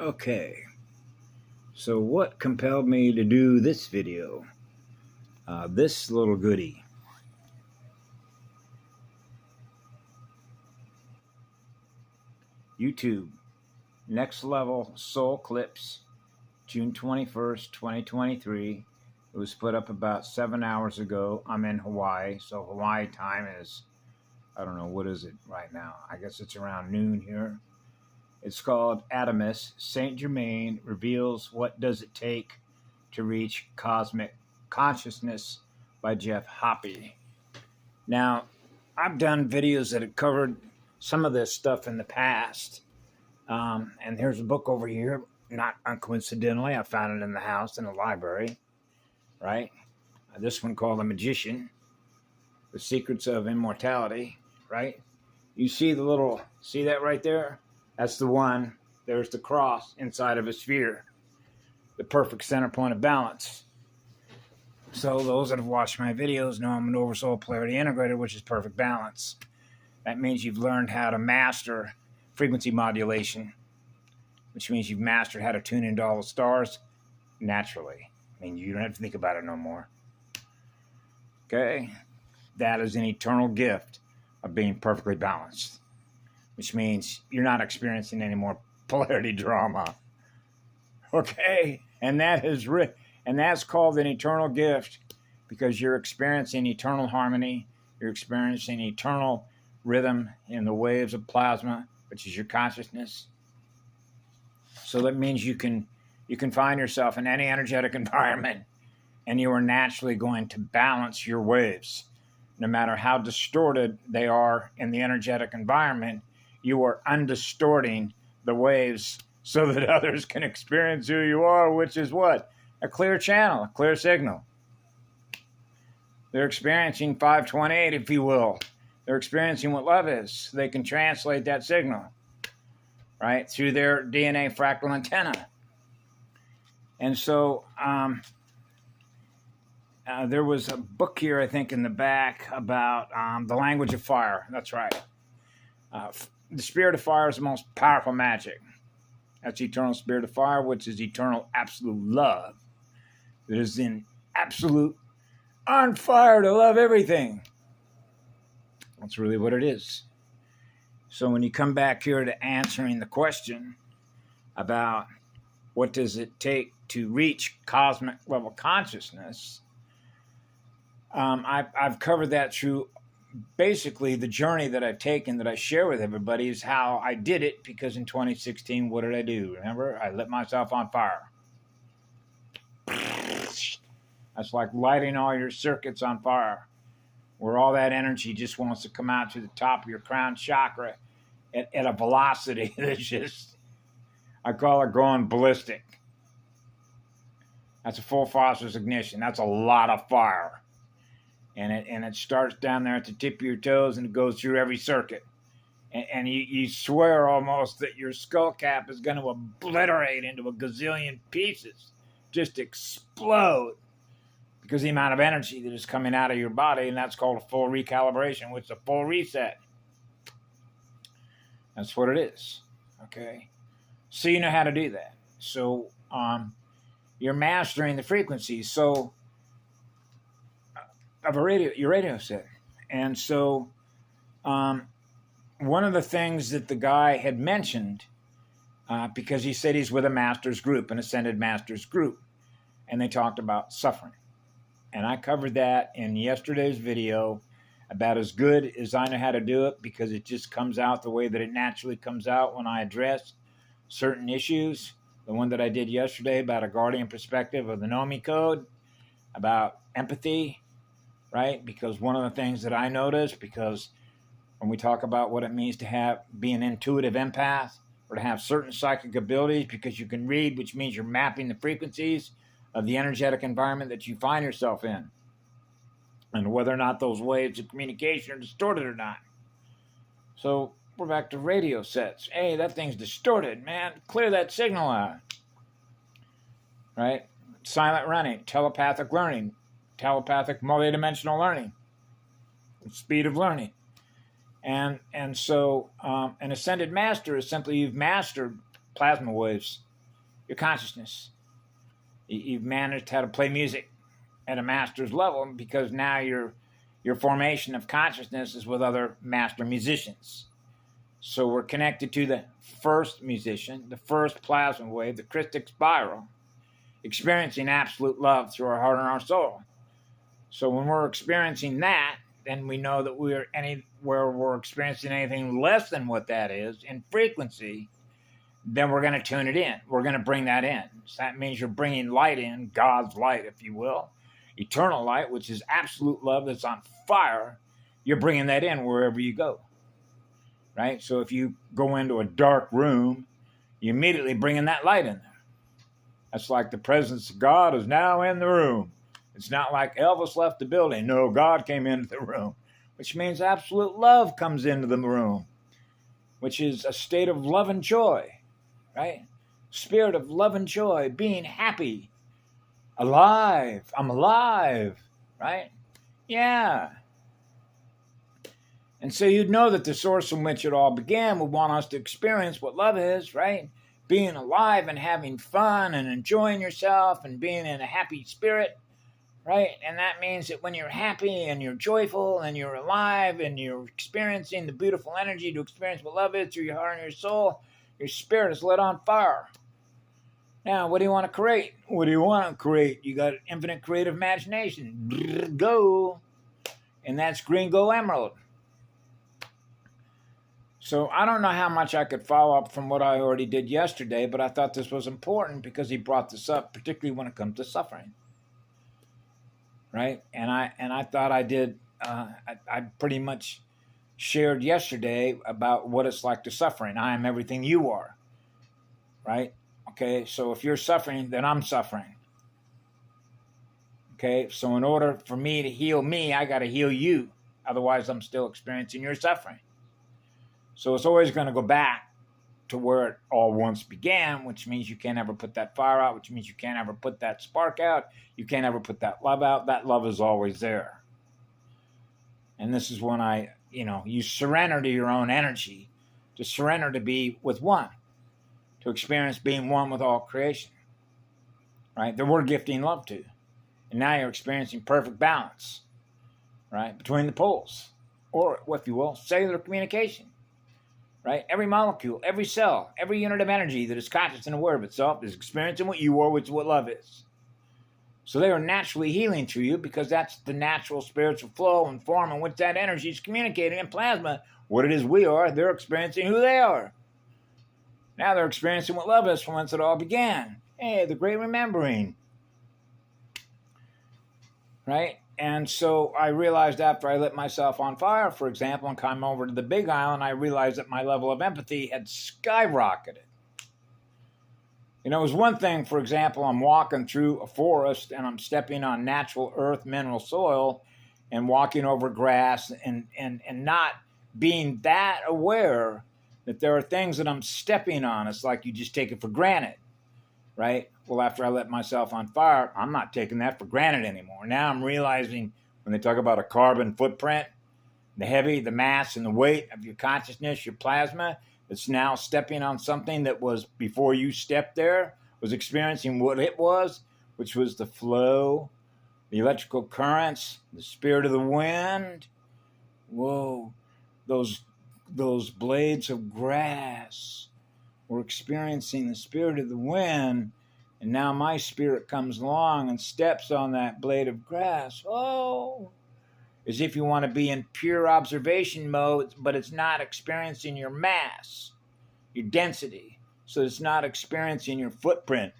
Okay, so what compelled me to do this video? This little goodie. YouTube, Next Level Soul Clips, June 21st, 2023. It was put up about 7 hours ago. I'm in Hawaii, so Hawaii time is, I don't know, what is it right now? I guess it's around noon here. It's called Adamus, St Germaine Reveals What Does It Take to Reach Cosmic Consciousness by Jeff Hoppe. Now, I've done videos that have covered some of this stuff in the past. And here's a book over here, not uncoincidentally. I found it in the house in the library, right? This one called The Magician, The Secrets of Immortality, right? You see see that right there? That's the one. There's the cross inside of a sphere, the perfect center point of balance. So those that have watched my videos know I'm an oversoul polarity integrator, which is perfect balance. That means you've learned how to master frequency modulation, which means you've mastered how to tune into all the stars naturally. I mean, you don't have to think about it no more. Okay? That is an eternal gift of being perfectly balanced, which means you're not experiencing any more polarity drama. Okay? And that's called an eternal gift because you're experiencing eternal harmony. You're experiencing eternal rhythm in the waves of plasma, which is your consciousness. So that means you can find yourself in any energetic environment and you are naturally going to balance your waves. No matter how distorted they are in the energetic environment, you are undistorting the waves so that others can experience who you are, which is what? A clear channel, a clear signal. They're experiencing 528, if you will. They're experiencing what love is. They can translate that signal, right, through their DNA fractal antenna. And so there was a book here, I think, in the back about the language of fire. That's right. The spirit of fire is the most powerful magic. That's eternal spirit of fire, which is eternal absolute love. That is in absolute on fire to love everything. That's really what it is. So when you come back here to answering the question about what does it take to reach cosmic level consciousness, I've covered that through basically the journey that I've taken that I share with everybody is how I did it, because in 2016, what did I do? Remember? I lit myself on fire. That's like lighting all your circuits on fire, where all that energy just wants to come out to the top of your crown chakra at a velocity that's just, I call it going ballistic. That's a full phosphorus ignition. That's a lot of fire. And it starts down there at the tip of your toes and it goes through every circuit. And you swear almost that your skull cap is going to obliterate into a gazillion pieces, just explode, because the amount of energy that is coming out of your body, and that's called a full recalibration, which is a full reset. That's what it is, okay? So you know how to do that. So you're mastering the frequencies of your radio set. And so one of the things that the guy had mentioned, because he said he's with a master's group, an ascended master's group, and they talked about suffering. And I covered that in yesterday's video about as good as I know how to do it, because it just comes out the way that it naturally comes out when I address certain issues. The one that I did yesterday about a guardian perspective of the NOMI code, about empathy, right? Because one of the things that I noticed, because when we talk about what it means to be an intuitive empath, or to have certain psychic abilities, because you can read, which means you're mapping the frequencies of the energetic environment that you find yourself in, and whether or not those waves of communication are distorted or not. So we're back to radio sets. Hey, that thing's distorted, man. Clear that signal out. Right? Silent running, telepathic learning, telepathic multidimensional learning, speed of learning. And so an ascended master is simply you've mastered plasma waves. your consciousness. You've managed how to play music at a master's level because now your formation of consciousness is with other master musicians. So we're connected to the first musician, the first plasma wave, the Christic spiral, experiencing absolute love through our heart and our soul. So when we're experiencing that, then we know that we're anywhere we're experiencing anything less than what that is in frequency, then we're going to tune it in. We're going to bring that in. So that means you're bringing light in, God's light, if you will, eternal light, which is absolute love that's on fire. You're bringing that in wherever you go, right? So if you go into a dark room, you immediately bring in that light in there. That's like the presence of God is now in the room. It's not like Elvis left the building. No, God came into the room, which means absolute love comes into the room, which is a state of love and joy, right? Spirit of love and joy, being happy, alive. I'm alive, right? Yeah. And so you'd know that the source from which it all began would want us to experience what love is, right? Being alive and having fun and enjoying yourself and being in a happy spirit, right? And that means that when you're happy and you're joyful and you're alive and you're experiencing the beautiful energy to experience what love is through your heart and your soul, your spirit is lit on fire. Now, what do you want to create? What do you want to create? You got infinite creative imagination. Go. And that's green, go, emerald. So I don't know how much I could follow up from what I already did yesterday, but I thought this was important because he brought this up, particularly when it comes to suffering. Right? And I thought I did, I pretty much shared yesterday about what it's like to suffering. I am everything you are. Right? Okay, so if you're suffering, then I'm suffering. Okay, so in order for me to heal me, I got to heal you. Otherwise, I'm still experiencing your suffering. So it's always going to go back to where it all once began, which means you can't ever put that fire out, which means you can't ever put that spark out. You can't ever put that love out. That love is always there. And this is when you surrender to your own energy, to surrender to be with one, to experience being one with all creation, right? That we're gifting love to. And now you're experiencing perfect balance, right, between the poles, or, if you will, cellular communication. Right? Every molecule, every cell, every unit of energy that is conscious and aware of itself is experiencing what you are, which is what love is. So they are naturally healing through you because that's the natural spiritual flow and form in which that energy is communicating in plasma. What it is we are, they're experiencing who they are. Now they're experiencing what love is from whence it all began. Hey, the great remembering. Right? And so I realized after I lit myself on fire, for example, and came over to the Big Island, I realized that my level of empathy had skyrocketed. You know, it was one thing, for example, I'm walking through a forest and I'm stepping on natural earth, mineral soil, and walking over grass and not being that aware that there are things that I'm stepping on. It's like you just take it for granted, right? Well, after I lit myself on fire, I'm not taking that for granted anymore. Now I'm realizing when they talk about a carbon footprint, the mass and the weight of your consciousness, your plasma, that's now stepping on something that was, before you stepped there, was experiencing what it was, which was the flow, the electrical currents, the spirit of the wind. Whoa, those blades of grass were experiencing the spirit of the wind. And now my spirit comes along and steps on that blade of grass. Oh, as if you want to be in pure observation mode, but it's not experiencing your mass, your density. So it's not experiencing your footprint,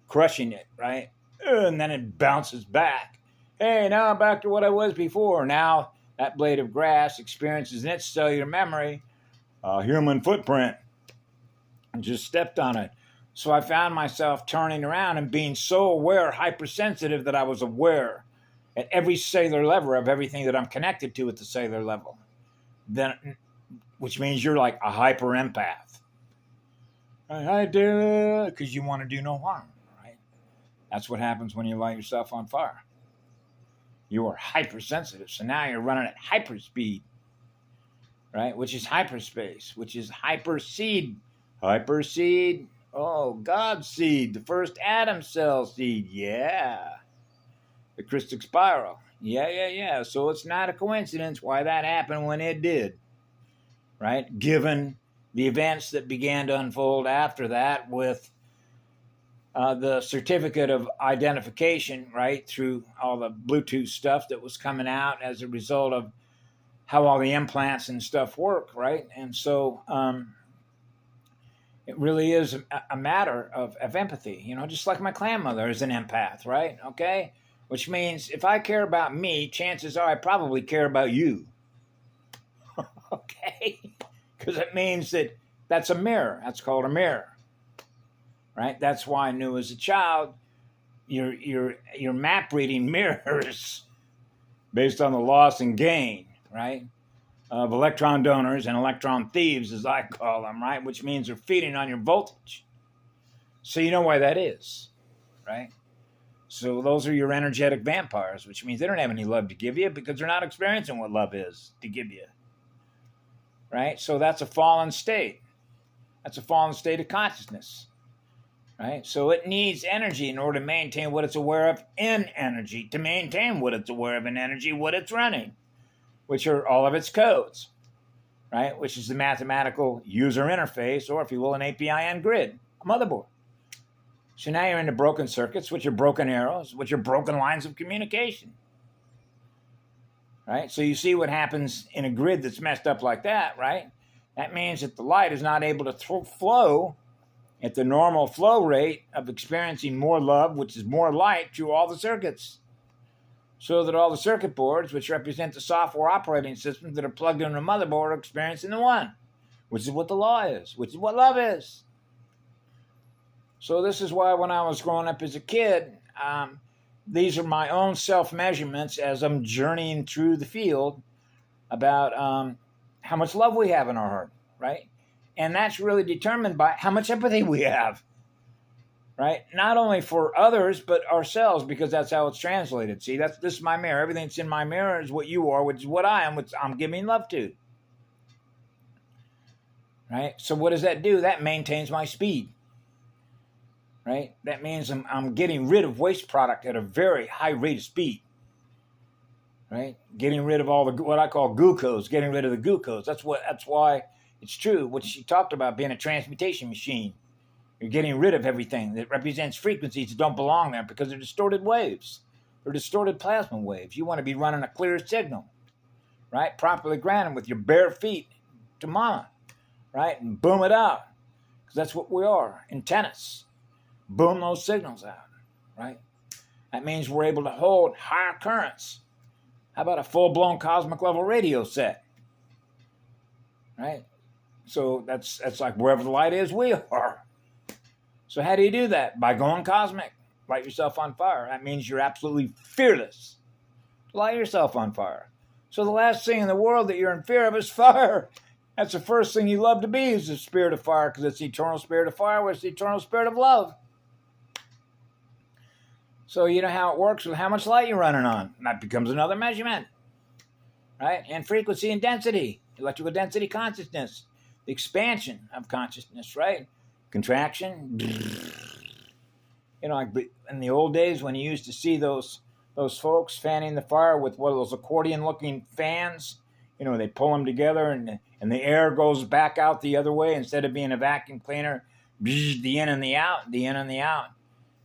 crushing it, right? And then it bounces back. Hey, now I'm back to what I was before. Now that blade of grass experiences in its cellular memory a human footprint and just stepped on it. So I found myself turning around and being so aware, hypersensitive, that I was aware at every cellular level of everything that I'm connected to at the cellular level. Then, which means you're like a hyper empath. I do it because you want to do no harm, right? That's what happens when you light yourself on fire. You are hypersensitive, so now you're running at hyperspeed, right? Which is hyperspace, which is hyperseed. Hyperseed, Oh, God's seed, the first atom cell seed. Yeah. The crystal spiral. Yeah. So it's not a coincidence why that happened when it did, right? Given the events that began to unfold after that with the certificate of identification, right, through all the Bluetooth stuff that was coming out as a result of how all the implants and stuff work, right? And so it really is a matter of empathy, just like my grandmother is an empath, right? Okay? Which means if I care about me, chances are I probably care about you, okay? Because it means that's a mirror. That's called a mirror, right? That's why I knew as a child your map reading mirrors based on the loss and gain, right, of electron donors and electron thieves, as I call them, right, which means they're feeding on your voltage. So you know why that is, right? So those are your energetic vampires, which means they don't have any love to give you because they're not experiencing what love is to give you, right? So that's a fallen state. That's a fallen state of consciousness. Right? So it needs energy in order to maintain what it's aware of in energy, to maintain what it's aware of in energy, what it's running, which are all of its codes, right? Which is the mathematical user interface, or if you will, an APIN grid, a motherboard. So now you're into broken circuits, which are broken arrows, which are broken lines of communication, right? So you see what happens in a grid that's messed up like that, right? That means that the light is not able to flow at the normal flow rate of experiencing more love, which is more light, through all the circuits. So that all the circuit boards, which represent the software operating systems that are plugged into the motherboard, are experiencing the one, which is what the law is, which is what love is. So this is why when I was growing up as a kid, these are my own self-measurements as I'm journeying through the field about how much love we have in our heart, right? And that's really determined by how much empathy we have, right? Not only for others, but ourselves, because that's how it's translated. See, this is my mirror. Everything that's in my mirror is what you are, which is what I am, which I'm giving love to, right? So what does that do? That maintains my speed, right? That means I'm getting rid of waste product at a very high rate of speed, right? Getting rid of all the what I call glucose, getting rid of the glucose. That's why it's true what she talked about being a transmutation machine. You're getting rid of everything that represents frequencies that don't belong there because they're distorted waves. They're distorted plasma waves. You want to be running a clear signal, right? Properly grounded with your bare feet to mama, right? And boom it out, because that's what we are, antennas. Boom those signals out, right? That means we're able to hold higher currents. How about a full-blown cosmic level radio set, right? So that's like wherever the light is, we are. So how do you do that? By going cosmic. Light yourself on fire. That means you're absolutely fearless. Light yourself on fire. So the last thing in the world that you're in fear of is fire. That's the first thing you love to be, is the spirit of fire, because it's the eternal spirit of fire, which is the eternal spirit of love. So you know how it works with how much light you're running on. That becomes another measurement, right? And frequency and density, electrical density consciousness, the expansion of consciousness, right? Contraction. Like in the old days when you used to see those folks fanning the fire with one of those accordion-looking fans, they pull them together and the air goes back out the other way instead of being a vacuum cleaner. The in and the out, the in and the out.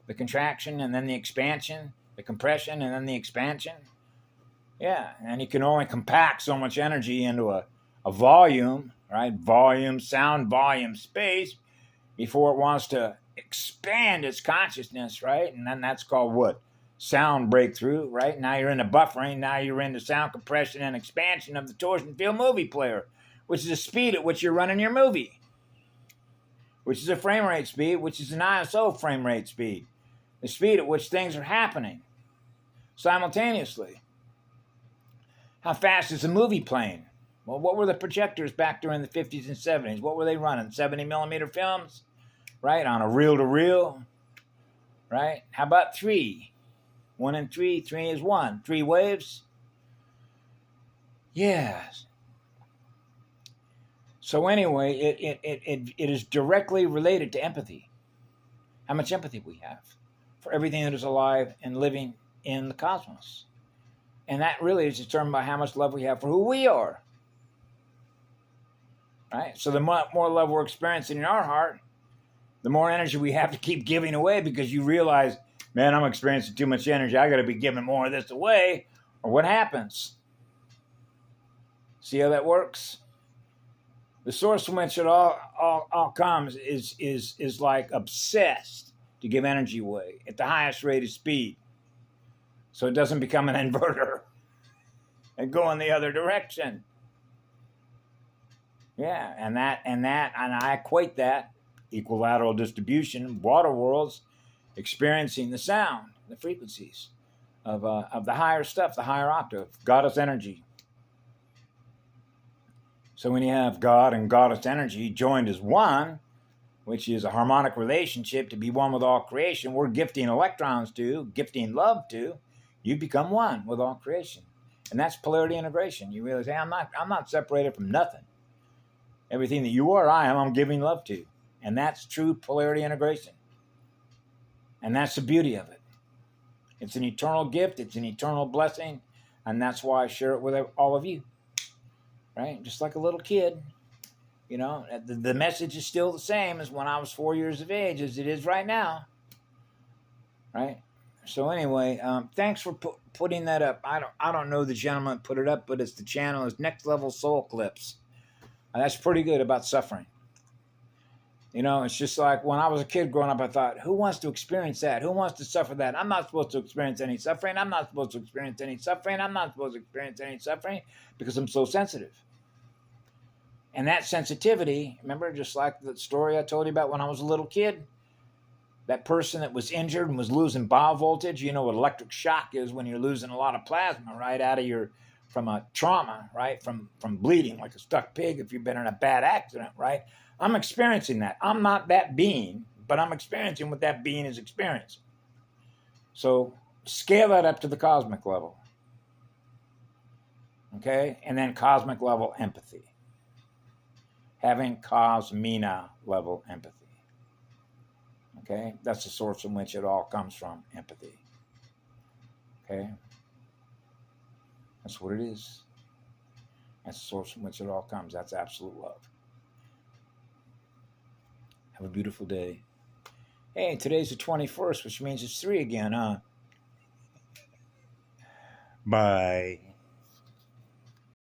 The contraction and then the expansion, the compression and then the expansion. Yeah, and you can only compact so much energy into a volume, right? Volume, sound volume, space, before it wants to expand its consciousness, right? And then that's called what? Sound breakthrough, right? Now you're into buffering. Now you're into sound compression and expansion of the torsion field movie player, which is the speed at which you're running your movie, which is a frame rate speed, which is an ISO frame rate speed, the speed at which things are happening simultaneously. How fast is a movie playing? Well, what were the projectors back during the 50s and 70s? What were they running? 70 millimeter films, right? On a reel-to-reel, right? How about 3? 1 and 3. 3 is 1. 3 waves. Yes. So anyway, it is directly related to empathy. how much empathy we have for everything that is alive and living in the cosmos. And that really is determined by how much love we have for who we are. Right? So the more love we're experiencing in our heart, the more energy we have to keep giving away, because you realize, man, I'm experiencing too much energy. I got to be giving more of this away, or what happens? See how that works? The source from which it all comes is like obsessed to give energy away at the highest rate of speed, so it doesn't become an inverter and go in the other direction. Yeah, and I equate that equilateral distribution, water worlds experiencing the sound, the frequencies of the higher stuff, the higher octave, goddess energy. So when you have God and goddess energy joined as one, which is a harmonic relationship to be one with all creation, we're gifting electrons to, gifting love to, you become one with all creation. And that's polarity integration. You realize, hey, I'm not separated from nothing. Everything that you are, I'm giving love to. And that's true polarity integration. And that's the beauty of it. It's an eternal gift. It's an eternal blessing. And that's why I share it with all of you. Right? Just like a little kid. You know, the message is still the same as when I was 4 years of age as it is right now. Right? So anyway, thanks for putting that up. I don't know the gentleman that put it up, but it's the channel is Next Level Soul Clips. And that's pretty good about suffering. You know, it's just like when I was a kid growing up, I thought, who wants to experience that? Who wants to suffer that? I'm not supposed to experience any suffering. I'm not supposed to experience any suffering. I'm not supposed to experience any suffering because I'm so sensitive. And that sensitivity, remember, just like the story I told you about when I was a little kid, that person that was injured and was losing bile voltage, you know what electric shock is when you're losing a lot of plasma, right, from a trauma, right, from bleeding like a stuck pig if you've been in a bad accident, right? I'm experiencing that. I'm not that being, but I'm experiencing what that being is experiencing. So scale that up to the cosmic level. Okay? And then cosmic level empathy. Having cosmina level empathy. Okay? That's the source from which it all comes from, empathy. Okay? That's what it is. That's the source from which it all comes. That's absolute love. Have a beautiful day. Hey, today's the 21st, which means it's 3 again, huh? Bye.